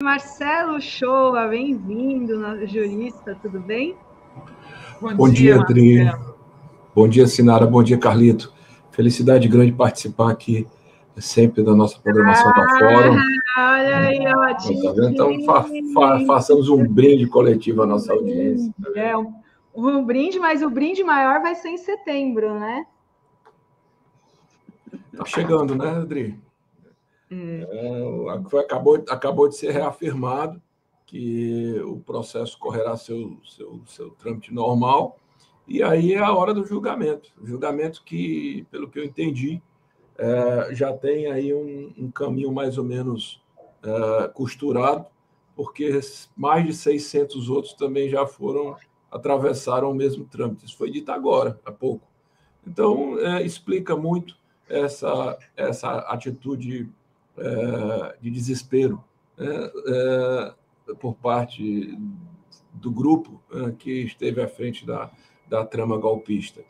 Marcelo Shoa, bem-vindo, jurista, tudo bem? Bom dia, Adri. Bom dia, Sinara. Bom dia, Carlito. Felicidade grande participar aqui sempre da nossa programação da Fórum. Olha aí, ótimo. Tá, então, façamos um brinde coletivo à nossa audiência. Um brinde, mas o brinde maior vai ser em setembro, né? Está chegando, né, Adri? Acabou de ser reafirmado que o processo correrá seu trâmite normal, e aí é a hora do julgamento. O julgamento que, pelo que eu entendi, já tem aí um caminho mais ou menos costurado, porque mais de 600 outros também já atravessaram o mesmo trâmite. Isso foi dito agora, há pouco. Então, explica muito essa atitude de desespero por parte do grupo que esteve à frente da trama golpista.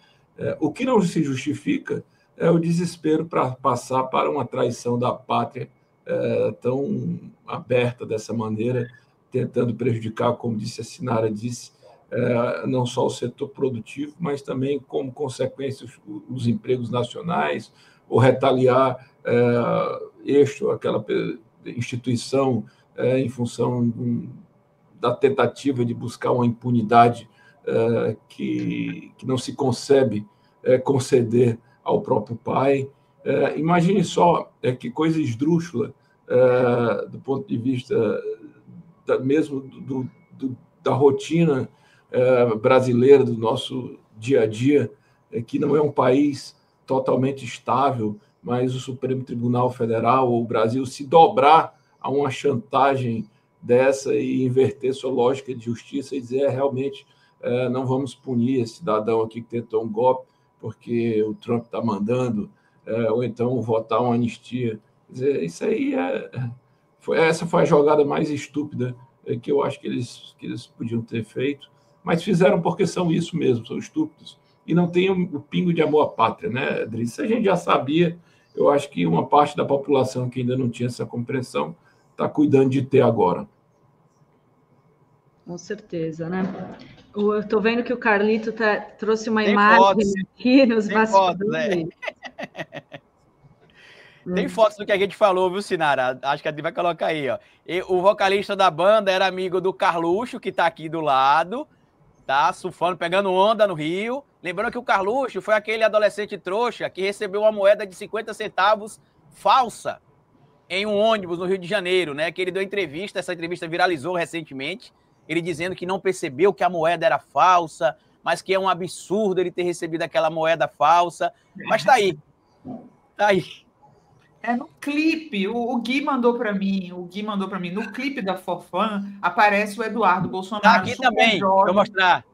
O que não se justifica é o desespero para passar para uma traição da pátria tão aberta dessa maneira, tentando prejudicar, como disse a Sinara, não só o setor produtivo, mas também, como consequência, os empregos nacionais, ou retaliar aquela instituição em função da tentativa de buscar uma impunidade que não se concebe conceder ao próprio pai. Imagine só que coisa esdrúxula do ponto de vista mesmo da rotina brasileira, do nosso dia a dia, que não é um país totalmente estável, mas o Supremo Tribunal Federal ou o Brasil se dobrar a uma chantagem dessa e inverter sua lógica de justiça e dizer realmente não vamos punir esse cidadão aqui que tentou um golpe porque o Trump está mandando, ou então votar uma anistia. Quer dizer, isso aí essa foi a jogada mais estúpida que eu acho que eles podiam ter feito, mas fizeram porque são isso mesmo, são estúpidos. E não tem o pingo de amor à pátria, né, Adri? Isso a gente já sabia. Eu acho que uma parte da população que ainda não tinha essa compreensão está cuidando de ter agora. Com certeza, né? Eu estou vendo que o Carlito trouxe uma imagem aqui nos bastidores. Tem fotos do que a gente falou, viu, Sinara? Acho que a gente vai colocar aí, ó. O vocalista da banda era amigo do Carluxo, que tá aqui do lado, tá? Surfando, pegando onda no Rio. Lembrando que o Carluxo foi aquele adolescente trouxa que recebeu uma moeda de 50 centavos falsa em um ônibus no Rio de Janeiro, né? Que ele deu entrevista, essa entrevista viralizou recentemente, ele dizendo que não percebeu que a moeda era falsa, mas que é um absurdo ele ter recebido aquela moeda falsa. Mas tá aí. Tá aí. No clipe, o Gui mandou para mim, no clipe da Forfã, aparece o Eduardo Bolsonaro. Tá aqui também, jovem, vou mostrar.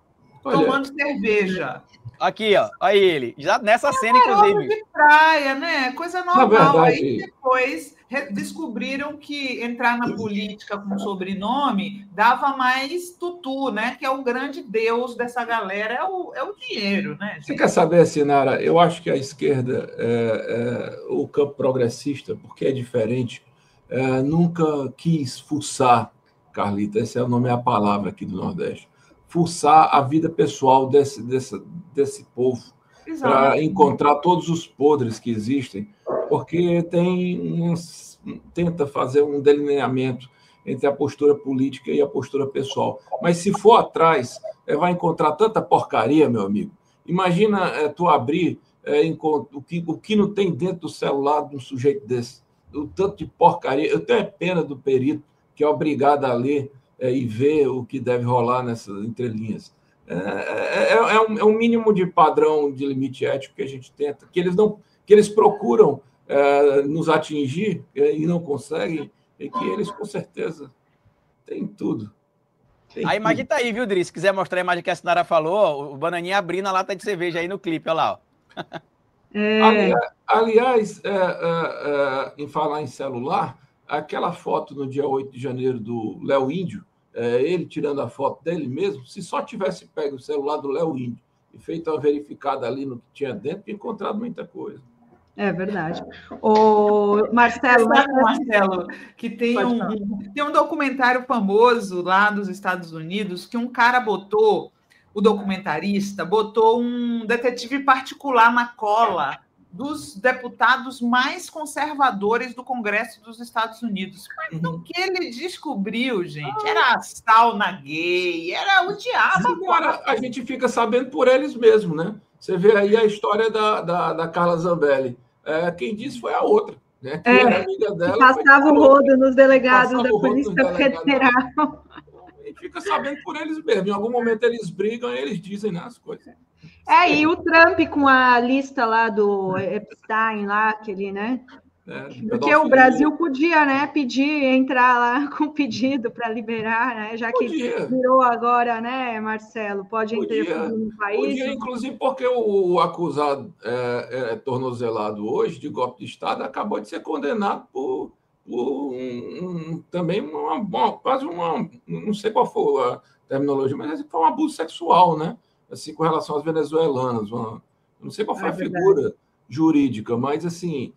Tomando cerveja. Aqui, ó, olha ele, já nessa cena, inclusive. De praia, né? Coisa normal. Verdade, aí depois descobriram que entrar na política com sobrenome dava mais tutu, né? Que é o grande deus dessa galera, é o dinheiro, né, gente? Você quer saber, Sinara? Eu acho que a esquerda, o campo progressista, porque é diferente, nunca quis fuçar, Carlita, esse é o nome, é a palavra aqui do Nordeste, fuçar a vida pessoal desse povo, para encontrar todos os podres que existem, porque tenta fazer um delineamento entre a postura política e a postura pessoal. Mas se for atrás, vai encontrar tanta porcaria, meu amigo. Imagina tu abrir o que não tem dentro do celular de um sujeito desse. O tanto de porcaria. Eu tenho pena do perito, que é obrigado a ler e ver o que deve rolar nessas entrelinhas. É um mínimo de padrão de limite ético que a gente tenta, que eles procuram nos atingir e não conseguem, e que eles, com certeza, têm tudo. A imagem tá aí, viu, Dri? Se quiser mostrar a imagem que a Sinara falou, o Bananinha abrindo a lata de cerveja aí no clipe, olha lá. Ó. Aliás, em falar em celular, aquela foto no dia 8 de janeiro do Léo Índio, ele tirando a foto dele mesmo, se só tivesse pego o celular do Léo Índio e feito uma verificada ali no que tinha dentro, tinha encontrado muita coisa. É verdade. O Marcelo, Marcelo, que tem um documentário famoso lá nos Estados Unidos que um cara botou, o documentarista, botou um detetive particular na cola dos deputados mais conservadores do Congresso dos Estados Unidos. Mas no que ele descobriu, gente, era sauna gay, era o diabo. Agora a gente fica sabendo por eles mesmos, né? Você vê aí a história da Carla Zambelli. Quem disse foi a outra, né? Que era amiga dela. Passava o rodo nos delegados da Polícia Federal. E fica sabendo por eles mesmos. Em algum momento eles brigam e eles dizem as coisas. E o Trump com a lista lá do Epstein, lá, aquele, né? Porque o Brasil podia, né, entrar lá com pedido para liberar, né? Já que virou agora, né, Marcelo? Pode interferir no país. Podia, inclusive, porque o acusado tornozelado hoje de golpe de Estado acabou de ser condenado por também quase uma. Não sei qual foi a terminologia, mas foi um abuso sexual, né? Assim, com relação às venezuelanas. Não sei qual foi a figura jurídica, mas assim.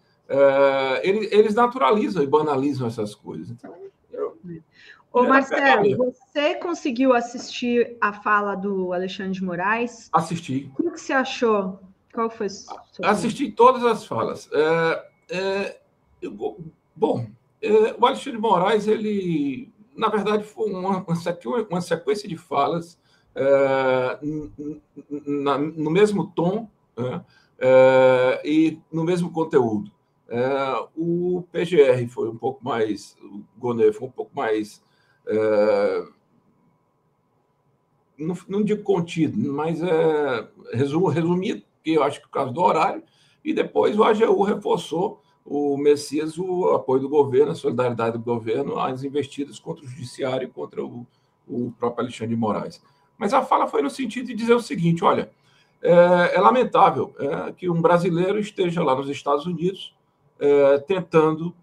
Eles naturalizam e banalizam essas coisas. Então, Marcelo, você conseguiu assistir a fala do Alexandre de Moraes? Assisti. O que você achou? Qual foi Assisti todas as falas. O Alexandre de Moraes, ele, na verdade, foi uma sequência de falas no mesmo tom e no mesmo conteúdo. O PGR foi um pouco mais, o Gonê foi um pouco mais, não digo contido, mas resumido, que eu acho que o caso do horário, e depois o AGU reforçou o Messias, o apoio do governo, a solidariedade do governo às investidas contra o judiciário e contra o próprio Alexandre de Moraes. Mas a fala foi no sentido de dizer o seguinte, olha, é lamentável que um brasileiro esteja lá nos Estados Unidos tentando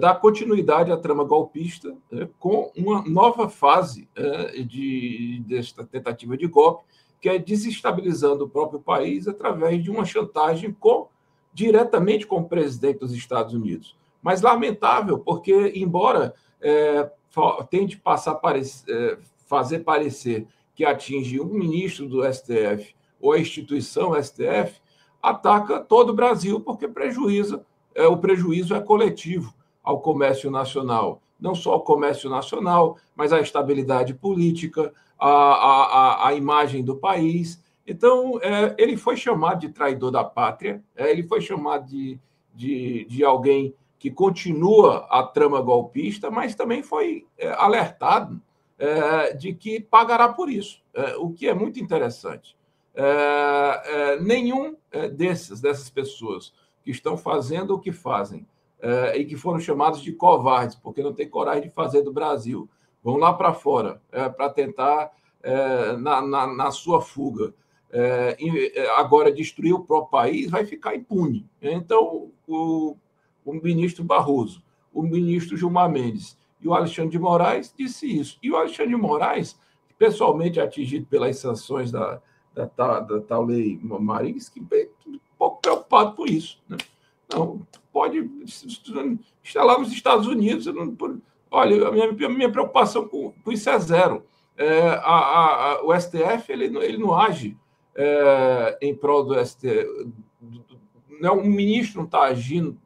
dar continuidade à trama golpista com uma nova fase desta tentativa de golpe, que é desestabilizando o próprio país através de uma chantagem diretamente com o presidente dos Estados Unidos. Mas lamentável, porque, embora tente fazer parecer que atinge um ministro do STF ou a instituição STF, ataca todo o Brasil, porque o prejuízo é coletivo ao comércio nacional. Não só ao comércio nacional, mas à estabilidade política, à imagem do país. Então, ele foi chamado de traidor da pátria, ele foi chamado de alguém que continua a trama golpista, mas também foi alertado de que pagará por isso, o que é muito interessante. Nenhum dessas pessoas que estão fazendo o que fazem e que foram chamados de covardes, porque não têm coragem de fazer do Brasil, vão lá para fora para tentar, na sua fuga, agora destruir o próprio país, vai ficar impune. Então, o ministro Barroso, o ministro Gilmar Mendes e o Alexandre de Moraes disse isso. E o Alexandre de Moraes, pessoalmente atingido pelas sanções da tal lei Marins, que um pouco preocupado por isso. Né? Não, pode estar lá nos Estados Unidos. Olha, a minha preocupação com isso é zero. O STF ele não age em prol do STF. Um ministro não está agindo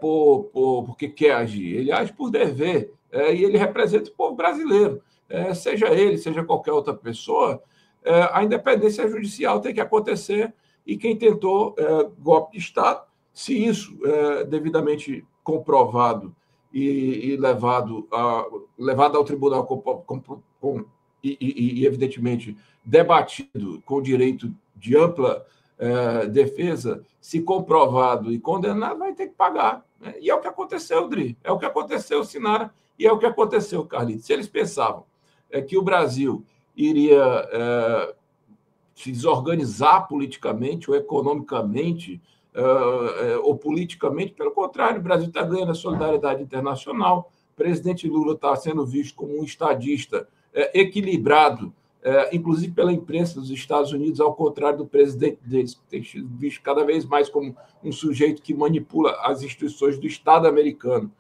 porque quer agir. Ele age por dever. E ele representa o povo brasileiro. Seja ele, seja qualquer outra pessoa, a independência judicial tem que acontecer e quem tentou golpe de Estado, se isso devidamente comprovado e levado ao tribunal e, evidentemente, debatido com direito de ampla defesa, se comprovado e condenado, vai ter que pagar. Né? E é o que aconteceu, Dri, é o que aconteceu, Sinara, e é o que aconteceu, Carlito. Se eles pensavam que o Brasil iria se desorganizar politicamente ou economicamente ou politicamente, pelo contrário, o Brasil está ganhando a solidariedade internacional, o presidente Lula está sendo visto como um estadista equilibrado inclusive pela imprensa dos Estados Unidos, ao contrário do presidente deles, que tem sido visto cada vez mais como um sujeito que manipula as instituições do Estado americano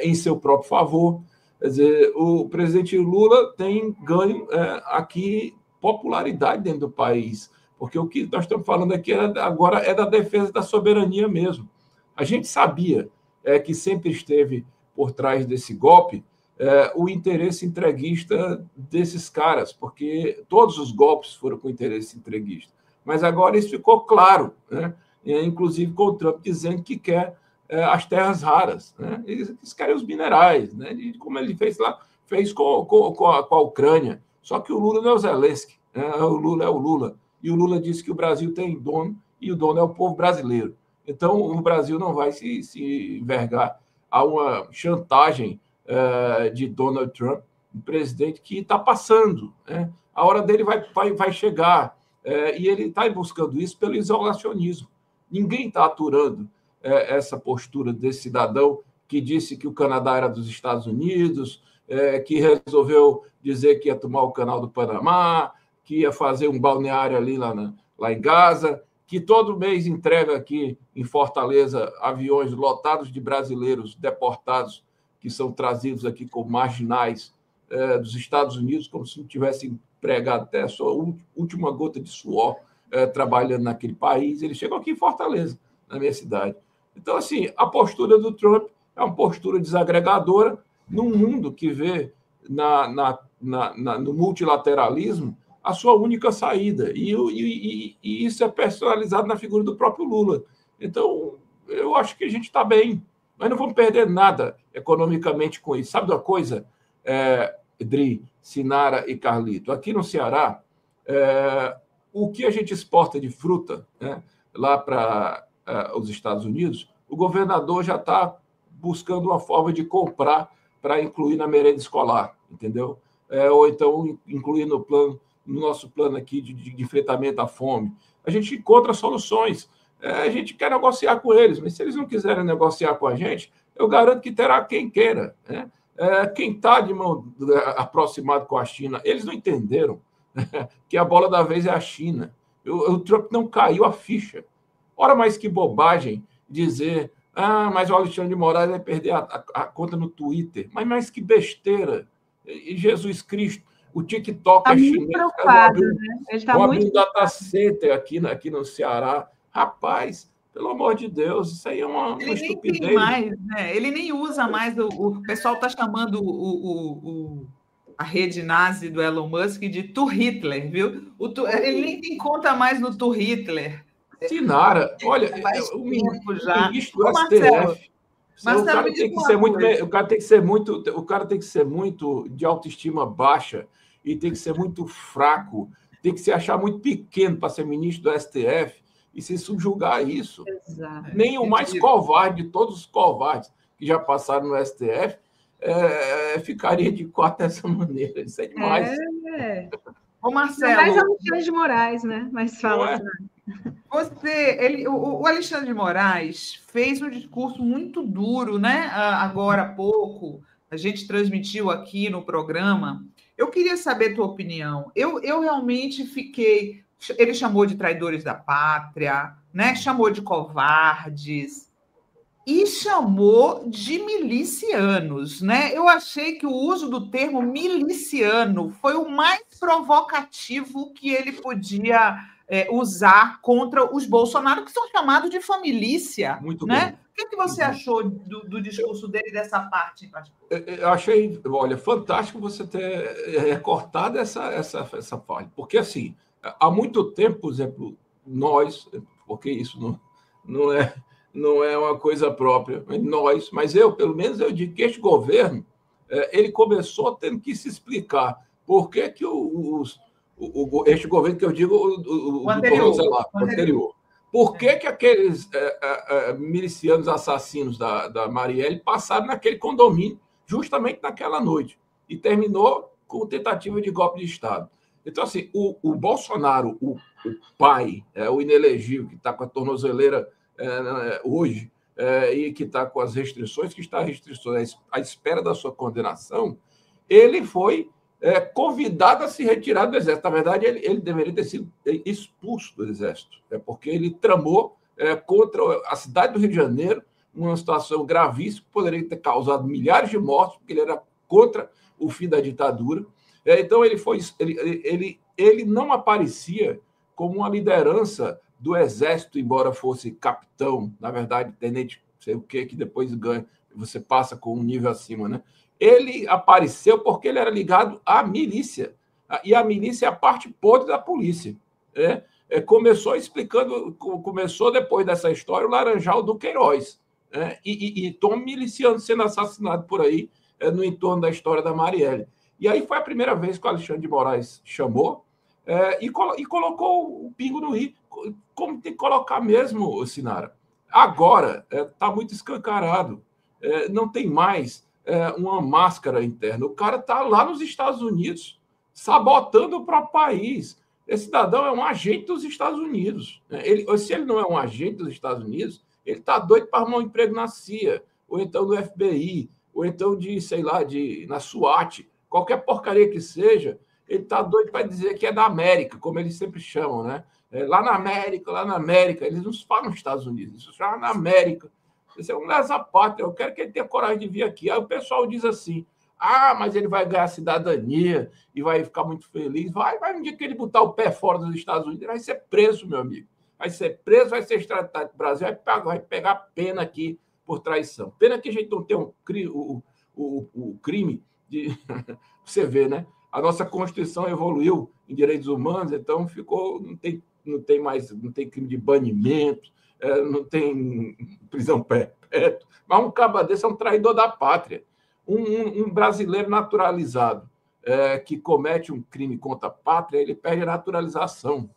em seu próprio favor. Quer dizer, o presidente Lula tem ganho aqui popularidade dentro do país, porque o que nós estamos falando aqui agora é da defesa da soberania mesmo. A gente sabia que sempre esteve por trás desse golpe o interesse entreguista desses caras, porque todos os golpes foram com interesse entreguista. Mas agora isso ficou claro, né? Inclusive com o Trump dizendo que quer as terras raras, né? Eles querem os minerais, né? E como ele fez com a Ucrânia. Só que o Lula não é o Zelensky, né? O Lula é o Lula. E o Lula disse que o Brasil tem dono, e o dono é o povo brasileiro. Então, o Brasil não vai se envergar a uma chantagem de Donald Trump, um presidente que está passando, né? A hora dele vai chegar, e ele está buscando isso pelo isolacionismo. Ninguém está aturando essa postura desse cidadão que disse que o Canadá era dos Estados Unidos, que resolveu dizer que ia tomar o canal do Panamá, que ia fazer um balneário ali lá em Gaza, que todo mês entrega aqui em Fortaleza aviões lotados de brasileiros deportados que são trazidos aqui como marginais dos Estados Unidos, como se não tivessem pregado até a sua última gota de suor trabalhando naquele país. Eles chegam aqui em Fortaleza, na minha cidade. Então, assim, a postura do Trump é uma postura desagregadora num mundo que vê no multilateralismo a sua única saída. E isso é personalizado na figura do próprio Lula. Então, eu acho que a gente está bem. Nós não vamos perder nada economicamente com isso. Sabe uma coisa, Dri, Sinara e Carlito? Aqui no Ceará, o que a gente exporta de fruta, né, lá para os Estados Unidos, o governador já está buscando uma forma de comprar para incluir na merenda escolar, entendeu? Ou então incluir no nosso plano aqui de enfrentamento à fome. A gente encontra soluções. A gente quer negociar com eles, mas se eles não quiserem negociar com a gente, eu garanto que terá quem queira, né? Quem está de mão aproximado com a China, eles não entenderam que a bola da vez é a China. O Trump não caiu a ficha. Ora, mais que bobagem dizer mas o Alexandre de Moraes vai perder a conta no Twitter. Mas que besteira. E Jesus Cristo, o TikTok é chinês. Preocupado, né? Ele está muito abrindo data center aqui no Ceará. Rapaz, pelo amor de Deus, isso aí é uma estupidez. Nem tem mais, né? Ele nem usa mais. O pessoal está chamando a rede nazi do Elon Musk de Tu Hitler, viu? Ele nem tem conta mais no Tu Hitler. Sinara, olha, o ministro do STF. O cara tem que ser muito de autoestima baixa e tem que ser muito fraco, tem que se achar muito pequeno para ser ministro do STF e se subjugar isso. Exato. Nem o mais covarde de todos os covardes que já passaram no STF ficaria de quatro dessa maneira. Isso é demais. Ô, Marcelo. Mais Alexandre de Moraes, né? Mas fala assim. O Alexandre de Moraes fez um discurso muito duro, né? Agora há pouco, a gente transmitiu aqui no programa. Eu queria saber a tua opinião. Eu realmente fiquei... Ele chamou de traidores da pátria, né? Chamou de covardes e chamou de milicianos, né? Eu achei que o uso do termo miliciano foi o mais provocativo que ele podia usar contra os Bolsonaro, que são chamados de familícia. Muito né? bom. O que você achou do discurso dele, dessa parte em particular? Eu achei, olha, fantástico você ter recortado essa fala, porque, assim, há muito tempo, por exemplo, nós, porque isso não é uma coisa própria, nós, mas pelo menos, eu digo que este governo, ele começou tendo que se explicar por que este governo, que eu digo, o anterior. Por que aqueles milicianos assassinos da Marielle passaram naquele condomínio justamente naquela noite e terminou com tentativa de golpe de Estado? Então, assim, o Bolsonaro, o pai, o inelegível, que está com a tornozeleira hoje e que está com as restrições, à espera da sua condenação, ele foi convidado a se retirar do Exército. Na verdade, ele deveria ter sido expulso do Exército, porque ele tramou contra a cidade do Rio de Janeiro, uma situação gravíssima, que poderia ter causado milhares de mortes, porque ele era contra o fim da ditadura. Então, ele não aparecia como uma liderança do Exército, embora fosse capitão, na verdade, tenente, não sei o que depois ganha, você passa com um nível acima, né? Ele apareceu porque ele era ligado à milícia, e a milícia é a parte podre da polícia. Começou depois dessa história o Laranjal do Queiroz, e Tom miliciano sendo assassinado por aí, no entorno da história da Marielle. E aí foi a primeira vez que o Alexandre de Moraes chamou e colocou o pingo no i, como tem que colocar mesmo, Sinara. Agora está muito escancarado, não tem mais uma máscara interna. O cara está lá nos Estados Unidos, sabotando o próprio país. Esse cidadão é um agente dos Estados Unidos. Se ele não é um agente dos Estados Unidos, ele está doido para arrumar um emprego na CIA, ou então no FBI, ou então na SWAT, qualquer porcaria que seja, ele está doido para dizer que é da América, como eles sempre chamam, né? Lá na América, eles não falam Estados Unidos, eles falam na América. Isso é um lesa-pátria, eu quero que ele tenha coragem de vir aqui. Aí o pessoal diz assim, mas ele vai ganhar cidadania e vai ficar muito feliz. Vai um dia que ele botar o pé fora dos Estados Unidos, ele vai ser preso, meu amigo. Vai ser preso, vai ser extraditado para o Brasil, vai pegar pena aqui por traição. Pena que a gente não tem o crime de... Você vê, né? A nossa Constituição evoluiu em direitos humanos, então não tem crime de banimento, não tem prisão perpétua, mas um caba desse é um traidor da pátria. Um brasileiro naturalizado que comete um crime contra a pátria, ele perde a naturalização,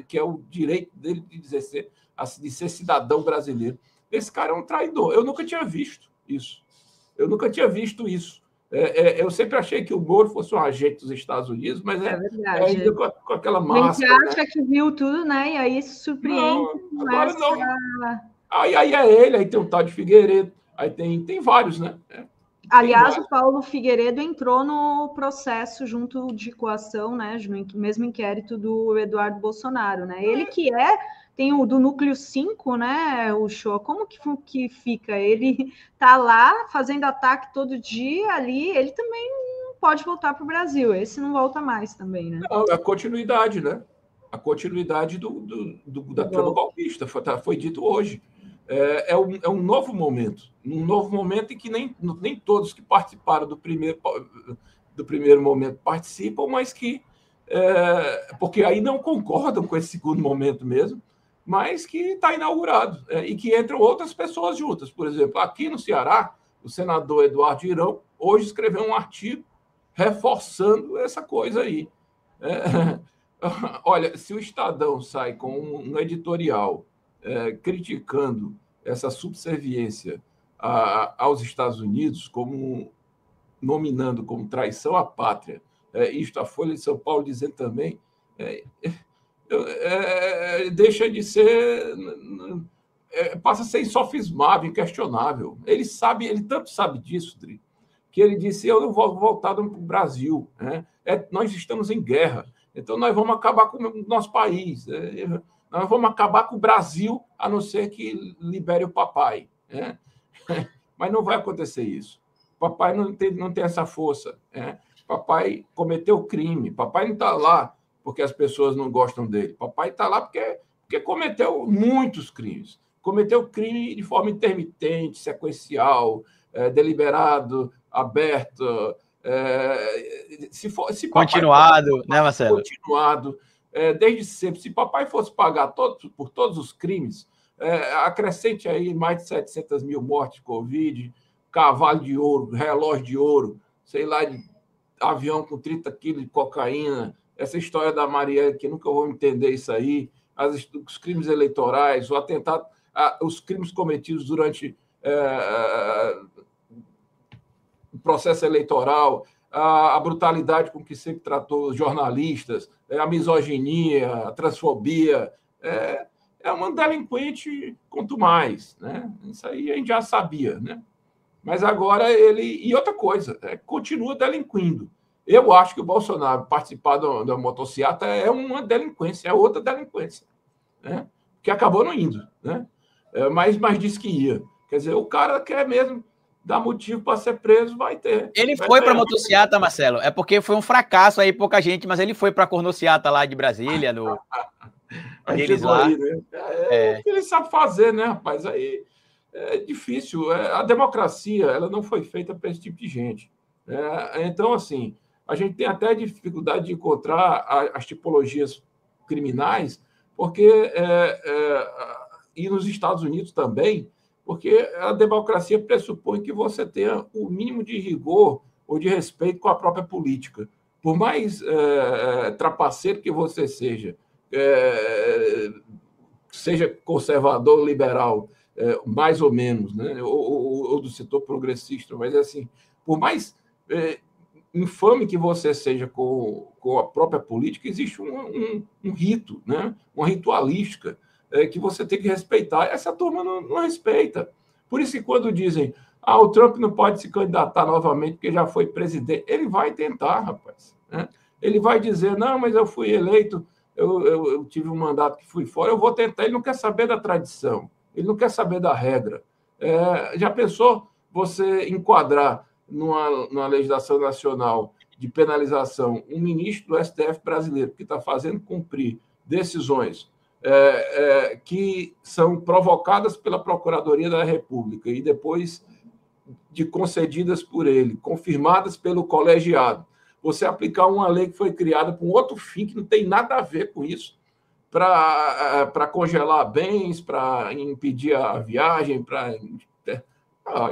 que é o direito dele de ser cidadão brasileiro. Esse cara é um traidor. Eu nunca tinha visto isso. Eu sempre achei que o Moro fosse um agente dos Estados Unidos, mas verdade. Com aquela máscara. A gente acha que viu tudo, né? E aí se surpreende. Agora não. Aí é ele, aí tem o tal de Figueiredo, aí tem vários, né? Aliás, o Paulo Figueiredo entrou no processo junto de coação, né? No mesmo inquérito do Eduardo Bolsonaro, né? Ele que tem o do núcleo 5, né, o show, como que fica? Ele tá lá fazendo ataque todo dia ali, ele também não pode voltar para o Brasil, esse não volta mais também, né? Não, é a continuidade, né? A continuidade da trama golpista, foi dito hoje. É um novo momento em que nem todos que participaram do primeiro momento participam, mas que, porque aí não concordam com esse segundo momento mesmo, mas que está inaugurado, e que entram outras pessoas juntas. Por exemplo, aqui no Ceará, o senador Eduardo Girão hoje escreveu um artigo reforçando essa coisa aí. Olha, se o Estadão sai com um editorial criticando essa subserviência aos Estados Unidos, nominando como traição à pátria, isto a Folha de São Paulo dizendo também, deixa de ser... passa a ser insofismável, inquestionável. Ele tanto sabe disso, Dri, que ele disse, eu não vou voltar para o Brasil. Nós estamos em guerra, então nós vamos acabar com o nosso país. Nós vamos acabar com o Brasil, a não ser que libere o papai. Mas não vai acontecer isso. O papai não tem essa força. Papai cometeu crime. Papai não está lá porque as pessoas não gostam dele. Papai está lá porque cometeu muitos crimes. Cometeu crime de forma intermitente, sequencial, deliberado, aberto. Se continuado, né, Marcelo? Continuado. Desde sempre. Se papai fosse pagar por todos os crimes, acrescente aí mais de 700 mil mortes de Covid, cavalo de ouro, relógio de ouro, sei lá, de avião com 30 quilos de cocaína, essa história da Marielle, que nunca vou entender isso aí, os crimes eleitorais, o atentado, os crimes cometidos durante o processo eleitoral, a brutalidade com que sempre tratou os jornalistas, a misoginia, a transfobia. É um delinquente quanto mais, né? Isso aí a gente já sabia, né? Mas agora ele... E outra coisa, continua delinquindo. Eu acho que o Bolsonaro participar da motociata é uma delinquência, é outra delinquência, né? Que acabou não indo, né? Mas disse que ia. Quer dizer, o cara quer mesmo dar motivo para ser preso, vai ter. Ele foi para a motociata, Marcelo, é porque foi um fracasso aí, pouca gente, mas ele foi para a cornociata lá de Brasília, deles lá. Aí, né? O que ele sabe fazer, né, rapaz? Aí é difícil. A democracia, ela não foi feita para esse tipo de gente. Então, assim, a gente tem até dificuldade de encontrar as tipologias criminais, porque e nos Estados Unidos também, porque a democracia pressupõe que você tenha o mínimo de rigor ou de respeito com a própria política. Por mais trapaceiro que você seja conservador, liberal, mais ou menos, né? ou do setor progressista, mas assim, por mais infame que você seja com a própria política, existe um rito, né? Uma ritualística que você tem que respeitar. Essa turma não respeita. Por isso que quando dizem o Trump não pode se candidatar novamente porque já foi presidente, ele vai tentar, rapaz. Né? Ele vai dizer, não, mas eu fui eleito, eu tive um mandato que fui fora, eu vou tentar. Ele não quer saber da tradição, ele não quer saber da regra. Já pensou você enquadrar numa legislação nacional de penalização um ministro do STF brasileiro que está fazendo cumprir decisões que são provocadas pela Procuradoria da República e depois concedidas por ele, confirmadas pelo colegiado, você aplicar uma lei que foi criada por um outro fim que não tem nada a ver com isso, para congelar bens, para impedir a viagem,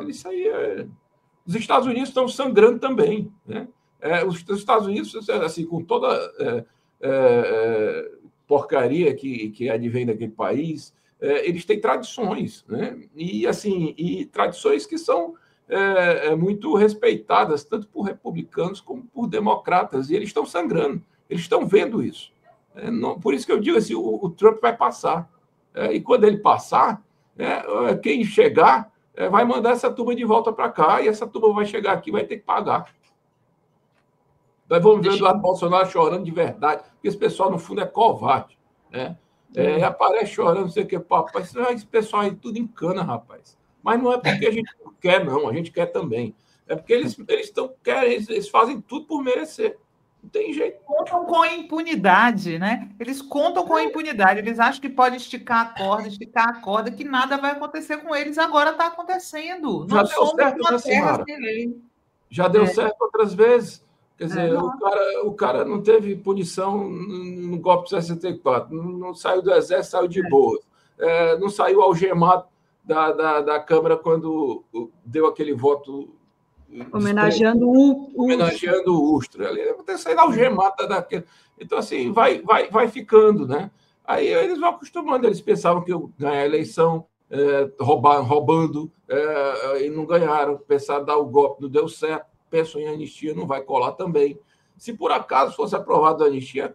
isso aí Os Estados Unidos estão sangrando também, né? Os Estados Unidos, assim, com toda porcaria que advém daquele país, eles têm tradições, né? E tradições que são muito respeitadas, tanto por republicanos como por democratas, e eles estão sangrando, eles estão vendo isso. Por isso que eu digo assim, o Trump vai passar. E quando ele passar, quem chegar vai mandar essa turma de volta para cá, e essa turma vai chegar aqui e vai ter que pagar. Nós vamos ver o Eduardo Bolsonaro chorando de verdade, porque esse pessoal, no fundo, é covarde. Né? Aparece chorando, não sei o que, papai. Esse pessoal aí tudo encana, rapaz. Mas não é porque a gente não quer, não. A gente quer também. É porque eles fazem tudo por merecer. Não tem jeito. Contam com a impunidade, né? Eles contam com a impunidade. Eles acham que pode esticar a corda, que nada vai acontecer com eles. Agora está acontecendo. Já deu certo, né, Simara? Já deu certo outras vezes. Quer dizer, o cara não teve punição no golpe de 64. Não saiu do exército, saiu de boa. Não saiu algemado da Câmara quando deu aquele voto... Homenageando o Ustra. Ele vai ter saído algemado daquele. Então, assim, vai ficando, né? Aí eles vão acostumando. Eles pensavam que eu ganhar a eleição roubando e não ganharam. Pensaram em dar o golpe, não deu certo. Pensam em anistia, não vai colar também. Se por acaso fosse aprovada a anistia,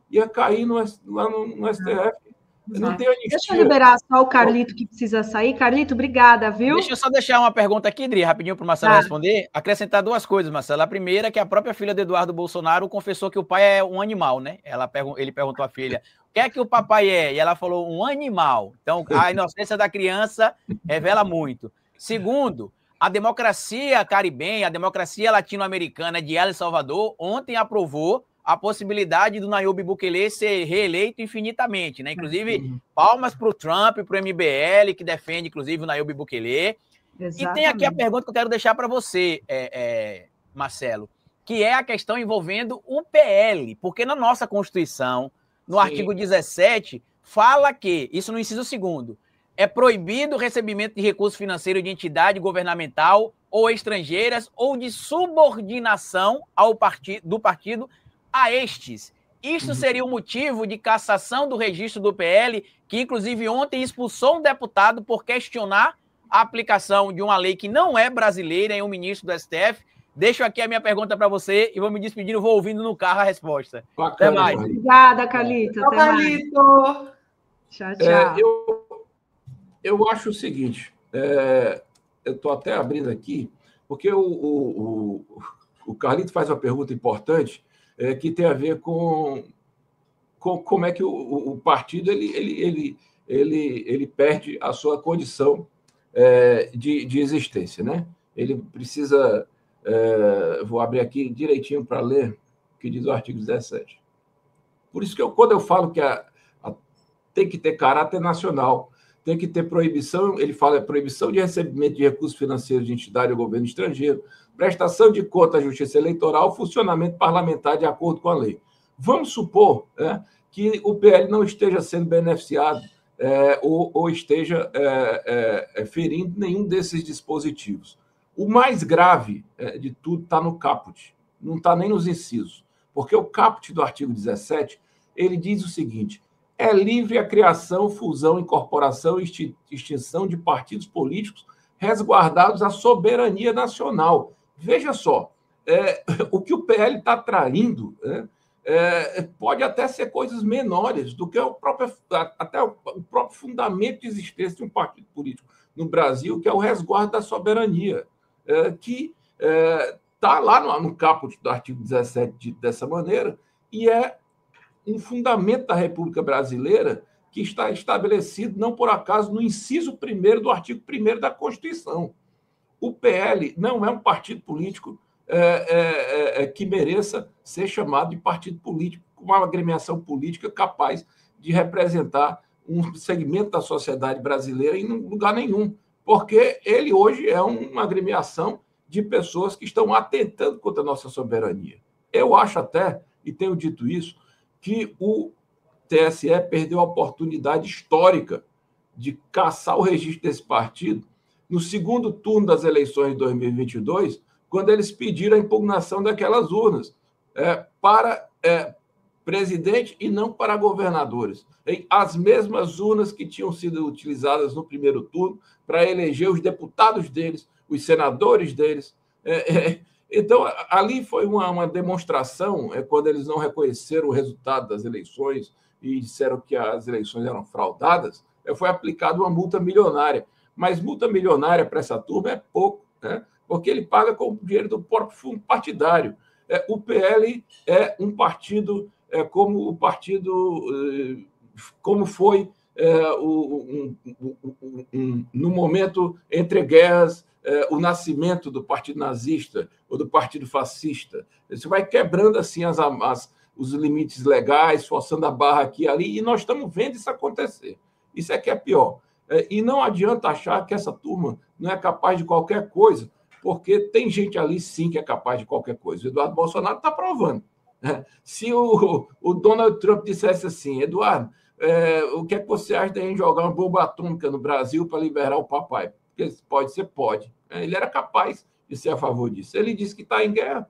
ia cair lá no STF. Não tem anistia. Deixa eu liberar só o Carlito que precisa sair. Carlito, obrigada, viu? Deixa eu só deixar uma pergunta aqui, Dri, rapidinho para o Marcelo responder. Acrescentar duas coisas, Marcelo. A primeira é que a própria filha de Eduardo Bolsonaro confessou que o pai é um animal, né? Ele perguntou à filha, o que é que o papai é? E ela falou, um animal. Então, a inocência da criança revela muito. Segundo, a democracia caribenha, a democracia latino-americana de El Salvador, ontem aprovou a possibilidade do Nayib Bukele ser reeleito infinitamente, né? Inclusive, palmas para o Trump, para o MBL, que defende, inclusive, o Nayib Bukele. Exatamente. E tem aqui a pergunta que eu quero deixar para você, Marcelo, que é a questão envolvendo o PL, porque na nossa Constituição, no artigo 17, fala que, isso no inciso 2º, é proibido o recebimento de recursos financeiros de entidade governamental ou estrangeiras ou de subordinação do partido a estes. Isso seria o motivo de cassação do registro do PL, que inclusive ontem expulsou um deputado por questionar a aplicação de uma lei que não é brasileira em um ministro do STF. Deixo aqui a minha pergunta para você e vou me despedindo, vou ouvindo no carro a resposta. Bacana, até mais. Obrigada, Carlito. Tchau, Carlito. Tchau. Eu acho o seguinte, eu estou até abrindo aqui, porque o Carlito faz uma pergunta importante que tem a ver com como é que o partido ele perde a sua condição de existência, né? Ele precisa... vou abrir aqui direitinho para ler o que diz o artigo 17. Por isso que quando eu falo que tem que ter caráter nacional, tem que ter proibição, ele fala proibição de recebimento de recursos financeiros de entidade ou governo estrangeiro, prestação de conta à justiça eleitoral, funcionamento parlamentar de acordo com a lei. Vamos supor que o PL não esteja sendo beneficiado ou esteja ferindo nenhum desses dispositivos. O mais grave de tudo está no caput, não está nem nos incisos, porque o caput do artigo 17, ele diz o seguinte: é livre a criação, fusão, incorporação e extinção de partidos políticos resguardados a soberania nacional. Veja só, o que o PL está traindo pode até ser coisas menores do que até o próprio fundamento de existência de um partido político no Brasil, que é o resguardo da soberania, que está lá no caput do artigo 17 dessa maneira, e é um fundamento da República Brasileira que está estabelecido, não por acaso, no inciso 1º do artigo 1º da Constituição. O PL não é um partido político que mereça ser chamado de partido político, com uma agremiação política capaz de representar um segmento da sociedade brasileira em lugar nenhum, porque ele hoje é uma agremiação de pessoas que estão atentando contra a nossa soberania. Eu acho até, e tenho dito isso, que o TSE perdeu a oportunidade histórica de caçar o registro desse partido no segundo turno das eleições de 2022, quando eles pediram a impugnação daquelas urnas para presidente e não para governadores. As mesmas urnas que tinham sido utilizadas no primeiro turno para eleger os deputados deles, os senadores deles. Então, ali foi uma demonstração, quando eles não reconheceram o resultado das eleições e disseram que as eleições eram fraudadas, foi aplicada uma multa milionária. Mas multa milionária para essa turma é pouco, né? Porque ele paga com o dinheiro do próprio fundo partidário. O PL é um partido como foi no momento entre guerras, o nascimento do partido nazista ou do partido fascista. Você vai quebrando assim os limites legais, forçando a barra aqui e ali, e nós estamos vendo isso acontecer. Isso é que é pior. E não adianta achar que essa turma não é capaz de qualquer coisa, porque tem gente ali, sim, que é capaz de qualquer coisa. O Eduardo Bolsonaro está provando. Se o Donald Trump dissesse assim: Eduardo, o que é que você acha de a gente jogar uma bomba atômica no Brasil para liberar o papai? Porque pode ser, pode. Ele era capaz de ser a favor disso. Ele disse que está em guerra.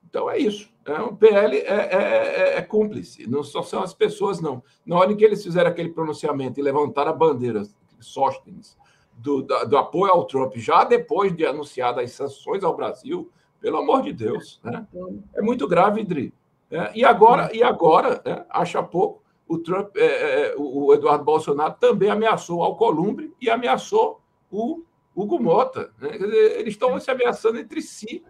Então é isso. O PL é cúmplice. Não só são as pessoas, não. Na hora que eles fizeram aquele pronunciamento e levantaram a bandeira, Sóstenes, do apoio ao Trump, já depois de anunciadas as sanções ao Brasil, pelo amor de Deus, né? É muito grave, Idri. E agora acha pouco, o Trump, o Eduardo Bolsonaro também ameaçou o Alcolumbre e ameaçou o Hugo Mota. Né? Eles estão se ameaçando entre si.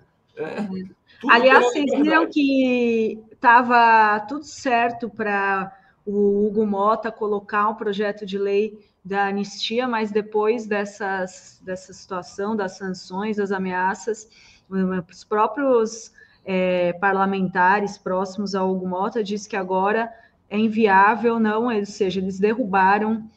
Aliás, vocês viram que estava tudo certo para o Hugo Mota colocar um projeto de lei da anistia, mas depois dessa situação, das sanções, das ameaças, os próprios parlamentares próximos ao Hugo Mota dizem que agora é inviável, ou seja, eles derrubaram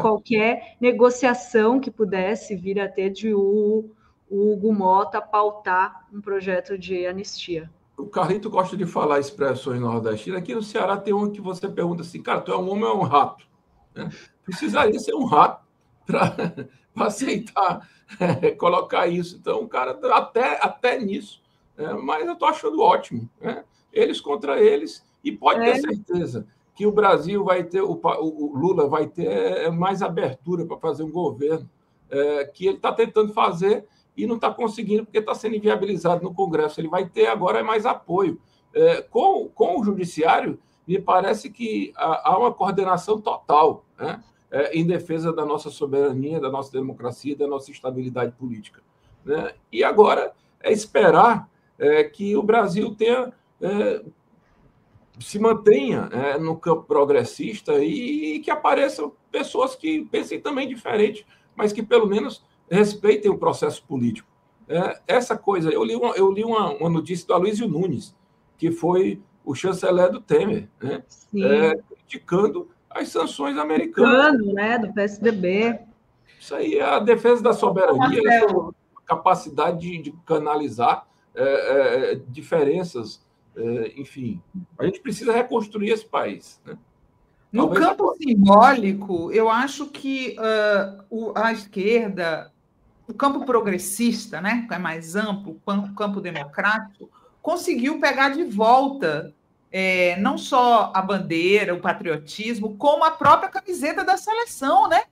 qualquer negociação que pudesse vir a ter de o Hugo Mota pautar um projeto de anistia. O Carlito gosta de falar expressões nordestinas. Aqui no Ceará tem uma que você pergunta assim: cara, tu é um homem ou é um rato? Precisaria ser um rato para aceitar colocar isso. Então, o cara até nisso. Mas eu estou achando ótimo. Eles contra eles, e pode ter certeza que o Brasil vai ter, o Lula vai ter mais abertura para fazer um governo que ele está tentando fazer e não está conseguindo porque está sendo inviabilizado no Congresso. Ele vai ter agora mais apoio. Com o Judiciário, me parece que há uma coordenação total, em defesa da nossa soberania, da nossa democracia, da nossa estabilidade política. né? E agora é esperar que o Brasil se mantenha no campo progressista e que apareçam pessoas que pensem também diferente, mas que pelo menos respeitem o processo político. Essa coisa, eu li uma notícia do Aloysio Nunes, que foi o chanceler do Temer, né? Criticando as sanções americanas. Né, do PSDB. Isso aí é a defesa da soberania, a capacidade de canalizar diferenças, enfim. A gente precisa reconstruir esse país, né? No campo simbólico, eu acho que a esquerda, o campo progressista, né, que é mais amplo, o campo democrático, conseguiu pegar de volta não só a bandeira, o patriotismo, como a própria camiseta da seleção, né?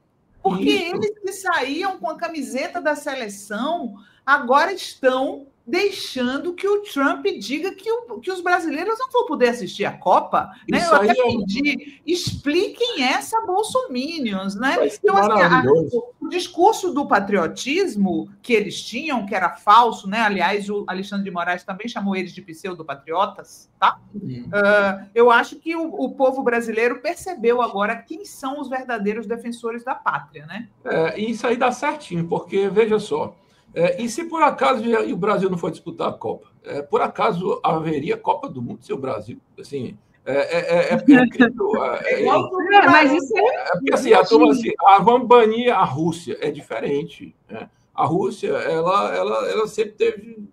Porque eles que saíam com a camiseta da seleção agora estão deixando que o Trump diga que os brasileiros não vão poder assistir a Copa. Né? Eu até pedi, expliquem essa bolsominions, né? Então, assim, o discurso do patriotismo que eles tinham, que era falso, né? Aliás, o Alexandre de Moraes também chamou eles de pseudo-patriotas, tá? Eu acho que o povo brasileiro percebeu agora quem são os verdadeiros defensores da pátria, né? Isso aí dá certinho, porque, veja só, e se por acaso o Brasil não for disputar a Copa? Por acaso haveria Copa do Mundo se o Brasil? Assim, mas isso porque assim, a turma assim, vamos banir a Rússia. É diferente. Né? A Rússia, ela sempre teve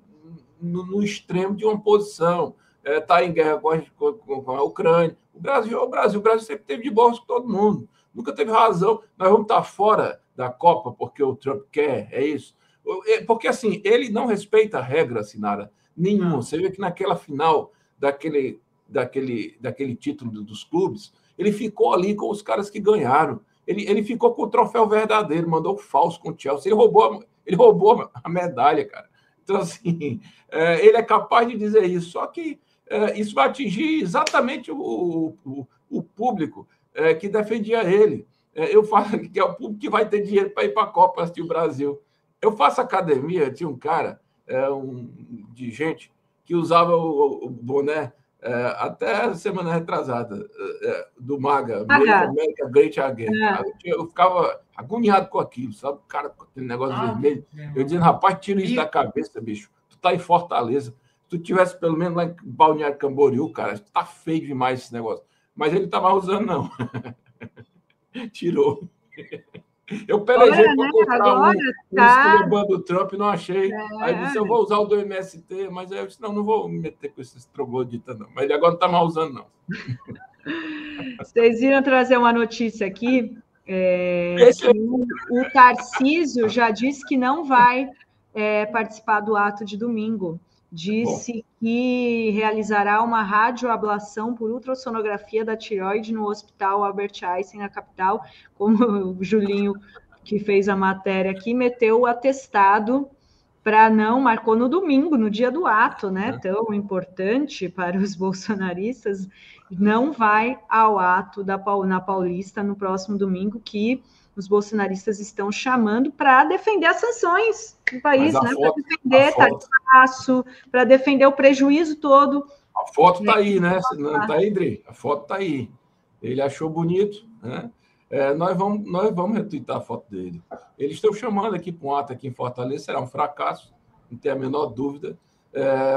no extremo de uma posição. Está em guerra com a Ucrânia. O Brasil sempre teve de boas com todo mundo. Nunca teve razão. Nós vamos estar fora da Copa porque o Trump quer, é isso. Porque, assim, ele não respeita a regra, Sinara, nenhuma. Você vê que naquela final daquele título dos clubes, ele ficou ali com os caras que ganharam. Ele ficou com o troféu verdadeiro, mandou falso com o Chelsea. Ele roubou a medalha, cara. Então, assim, ele é capaz de dizer isso. Só que isso vai atingir exatamente o público que defendia ele. Eu falo que é o público que vai ter dinheiro para ir para a Copa assistir o Brasil. Eu faço academia, tinha um cara, de gente, que usava o boné até a semana retrasada, do MAGA, Make America Great Again. Eu ficava agoniado com aquilo, sabe? O cara com aquele negócio vermelho. Eu dizia, rapaz, tira isso da cabeça, bicho. Tu tá em Fortaleza. Se tu tivesse pelo menos lá em Balneário Camboriú, cara, tá feio demais esse negócio. Mas ele não estava usando, não. Tirou. Eu pelejei para comprar esculhambando do Trump, não achei. Aí disse, eu vou usar o do MST, mas aí eu disse, não vou me meter com esses trogloditas, não. Mas ele agora não está mal usando, não. Vocês viram trazer uma notícia aqui, o Tarcísio já disse que não vai participar do ato de domingo. Disse que realizará uma radioablação por ultrassonografia da tireoide no Hospital Albert Einstein, na capital, como o Julinho, que fez a matéria aqui, meteu o atestado para não, marcou no domingo, no dia do ato, né? Tão importante para os bolsonaristas, não vai ao ato na Paulista no próximo domingo, que os bolsonaristas estão chamando para defender as sanções do país, né? Para defender Tarcísio, para defender o prejuízo todo. A foto está aí, né? Não está aí, Dri? A foto está aí. Ele achou bonito, né? Nós vamos retweetar a foto dele. Eles estão chamando aqui para um ato aqui em Fortaleza, será um fracasso, não tem a menor dúvida,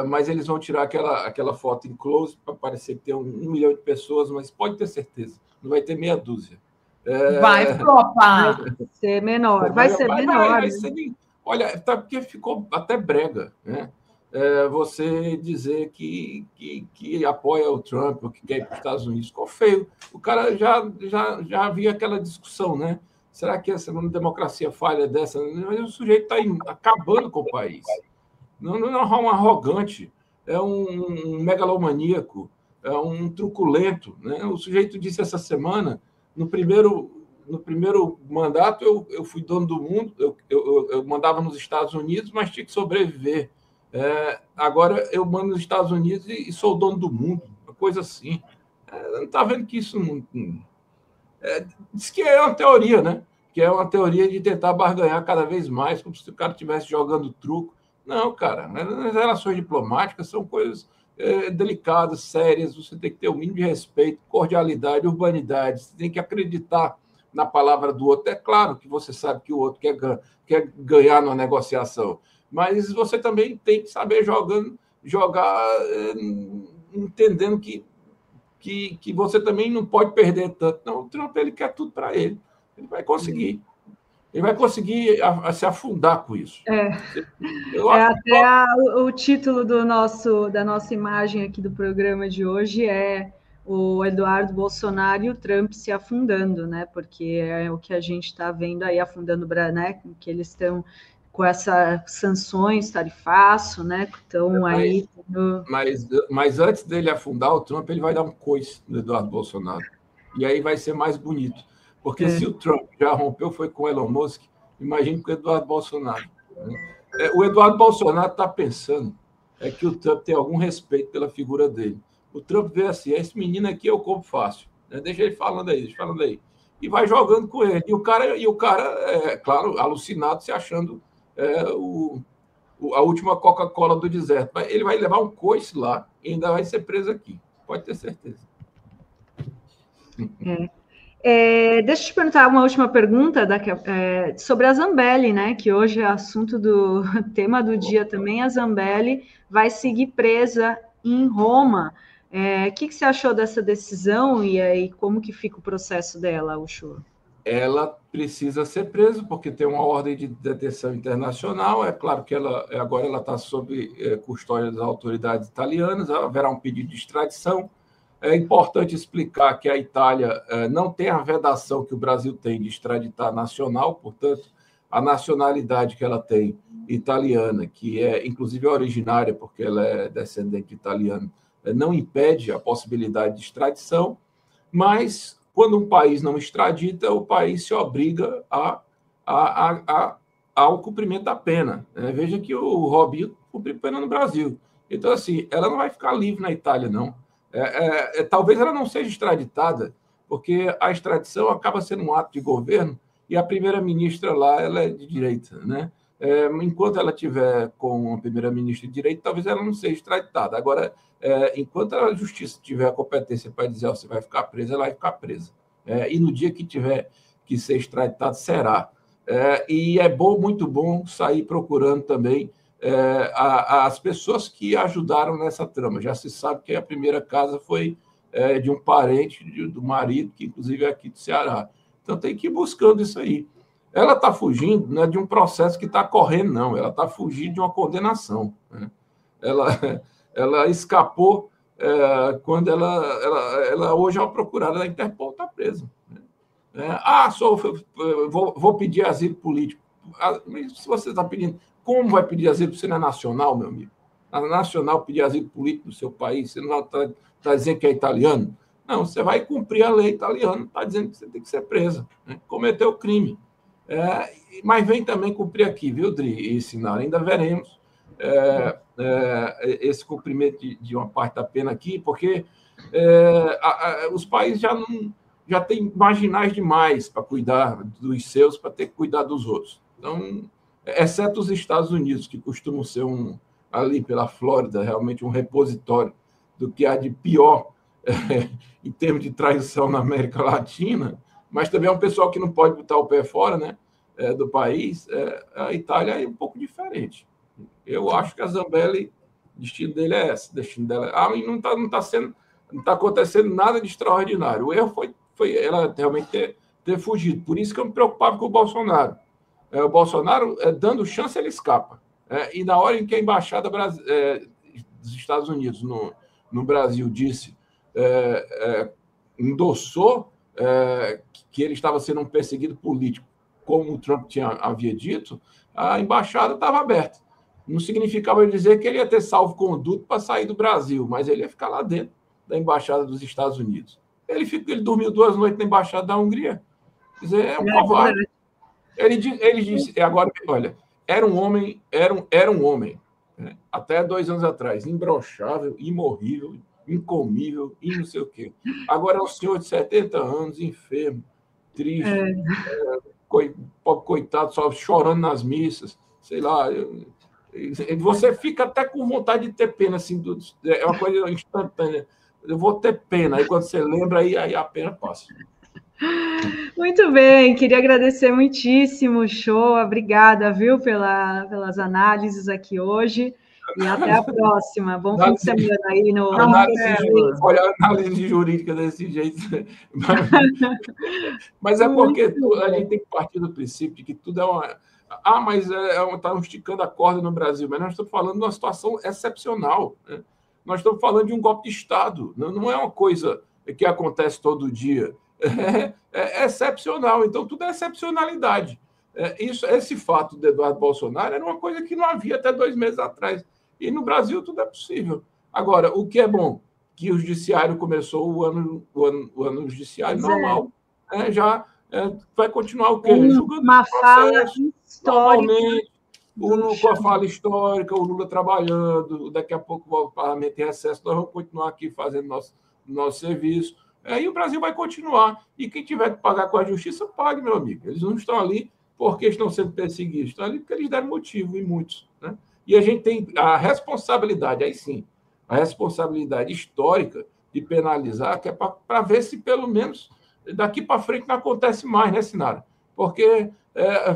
mas eles vão tirar aquela foto em close para parecer que tem 1 milhão de pessoas, mas pode ter certeza, não vai ter meia dúzia. Vai flopar. Vai ser menor. Vai ser menor. Olha, tá, porque ficou até brega, né? Você dizer que apoia o Trump ou que quer ir para os Estados Unidos. Ficou feio. O cara já havia aquela discussão, né? Será que essa democracia falha dessa? Mas o sujeito está acabando com o país. Não é um arrogante, é um megalomaníaco, é um truculento, né? O sujeito disse essa semana, no primeiro mandato, eu fui dono do mundo, eu mandava nos Estados Unidos, mas tinha que sobreviver. Agora eu mando nos Estados Unidos e sou dono do mundo, uma coisa assim. Não está vendo que isso não... diz que é uma teoria, né? que é uma teoria de tentar barganhar cada vez mais, como se o cara estivesse jogando truco. Não, cara, as relações diplomáticas são coisas delicadas, sérias, você tem que ter o mínimo de respeito, cordialidade, urbanidade, você tem que acreditar na palavra do outro. É claro que você sabe que o outro quer ganhar numa negociação, mas você também tem que saber jogar entendendo que você também não pode perder tanto. Não, o Trump ele quer tudo para ele. Ele vai conseguir. Ele vai conseguir se afundar com isso. Até o título da nossa imagem aqui do programa de hoje é o Eduardo Bolsonaro e o Trump se afundando, né? Porque é o que a gente está vendo aí afundando, né? Que eles estão com essas sanções, tarifaço, né? Estão aí. Mas antes dele afundar o Trump, ele vai dar um coice no Eduardo Bolsonaro. E aí vai ser mais bonito. Porque se o Trump já rompeu, foi com o Elon Musk, imagine com o Eduardo Bolsonaro. O Eduardo Bolsonaro está pensando que o Trump tem algum respeito pela figura dele. O Trump vê assim, esse menino aqui eu compro fácil. Deixa ele falando aí. E vai jogando com ele. E o cara, claro, alucinado, se achando a última Coca-Cola do deserto. Mas ele vai levar um coice lá e ainda vai ser preso aqui. Pode ter certeza. Deixa eu te perguntar uma última pergunta sobre a Zambelli, né? Que hoje é assunto do tema do dia também. A Zambelli vai seguir presa em Roma. O que você achou dessa decisão e aí como que fica o processo dela, Uchoa? Ela precisa ser presa porque tem uma ordem de detenção internacional. É claro que agora ela está sob custódia das autoridades italianas. Haverá um pedido de extradição. É importante explicar que a Itália não tem a vedação que o Brasil tem de extraditar nacional, portanto, a nacionalidade que ela tem italiana, que é inclusive originária, porque ela é descendente italiana, não impede a possibilidade de extradição, mas quando um país não extradita, o país se obriga ao cumprimento da pena. Veja que o Robinho cumpriu pena no Brasil. Então, assim, ela não vai ficar livre na Itália, não. Talvez ela não seja extraditada, porque a extradição acaba sendo um ato de governo e a primeira-ministra lá ela é de direita, né? Enquanto ela tiver com a primeira-ministra de direita, talvez ela não seja extraditada. Agora, enquanto a justiça tiver a competência para dizer você vai ficar presa, ela vai ficar presa. E no dia que tiver que ser extraditado, será. E é bom, muito bom, sair procurando também as pessoas que ajudaram nessa trama. Já se sabe que a primeira casa foi de um parente do marido, que inclusive é aqui do Ceará. Então tem que ir buscando isso aí. Ela está fugindo não é de um processo que está correndo, não. Ela está fugindo de uma condenação. Né? Ela escapou quando ela hoje é uma procurada da Interpol, está presa. Né? Vou pedir asilo político. Se você está pedindo, como vai pedir asilo? Você não é nacional, meu amigo? A nacional pedir asilo político no seu país, você não está dizendo que é italiano? Não, você vai cumprir a lei italiana, está dizendo que você tem que ser presa. Né? Cometeu crime. Mas vem também cumprir aqui, viu, Dri e Sinara? Ainda veremos esse cumprimento de uma parte da pena aqui, porque os países já têm marginais demais para cuidar dos seus, para ter que cuidar dos outros. Então, exceto os Estados Unidos, que costumam ser ali pela Flórida, realmente um repositório do que há de pior em termos de traição na América Latina, mas também é um pessoal que não pode botar o pé fora, né, do país. A Itália é um pouco diferente. Eu acho que a Zambelli, o destino dele é esse, o destino dela e não está acontecendo nada de extraordinário. O erro foi ela realmente ter fugido. Por isso que eu me preocupava com o Bolsonaro. O Bolsonaro, dando chance, ele escapa. E na hora em que a embaixada dos Estados Unidos no Brasil endossou que ele estava sendo um perseguido político, como o Trump havia dito, a embaixada estava aberta. Não significava dizer que ele ia ter salvo-conduto para sair do Brasil, mas ele ia ficar lá dentro da embaixada dos Estados Unidos. Ele dormiu 2 noites na embaixada da Hungria. Quer dizer, é um covarde. Ele disse, agora, olha, era um homem, né? Até 2 anos atrás, imbrochável, imorrível, incomível e não sei o quê. Agora é um senhor de 70 anos, enfermo, triste, pobre coitado, só chorando nas missas, sei lá. Você fica até com vontade de ter pena, assim, é uma coisa instantânea. Eu vou ter pena, aí quando você lembra, aí a pena passa. Muito bem, queria agradecer muitíssimo, Shoa, obrigada, viu, pelas análises aqui hoje, e até a próxima. Bom fim de semana aí no... Olha a análise jurídica desse jeito. Mas é porque a gente tem que partir do princípio de que tudo é uma... mas está esticando a corda no Brasil, mas nós estamos falando de uma situação excepcional, né? Nós estamos falando de um golpe de Estado, não é uma coisa que acontece todo dia. É excepcional, então tudo é excepcionalidade. Esse fato de Eduardo Bolsonaro era uma coisa que não havia até 2 meses atrás. E no Brasil tudo é possível. Agora, o que é bom? Que o judiciário começou o ano judiciário normal. Vai continuar o quê? Julgando uma fala histórica. Com a fala histórica, o Lula trabalhando, daqui a pouco o parlamento em recesso, nós vamos continuar aqui fazendo nosso serviço. Aí o Brasil vai continuar. E quem tiver que pagar com a justiça, pague, meu amigo. Eles não estão ali porque estão sendo perseguidos, estão ali porque eles deram motivo, e muitos. Né? E a gente tem a responsabilidade, aí sim, a responsabilidade histórica de penalizar, que é para ver se pelo menos daqui para frente não acontece mais, né, Sinara? Porque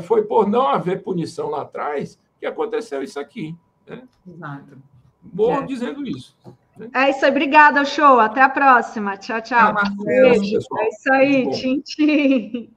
foi por não haver punição lá atrás que aconteceu isso aqui. Né? Exato. Vou dizendo isso. É isso aí, obrigada, Show. Até a próxima. Tchau, tchau. Beijo. É isso aí, tchim, tchim.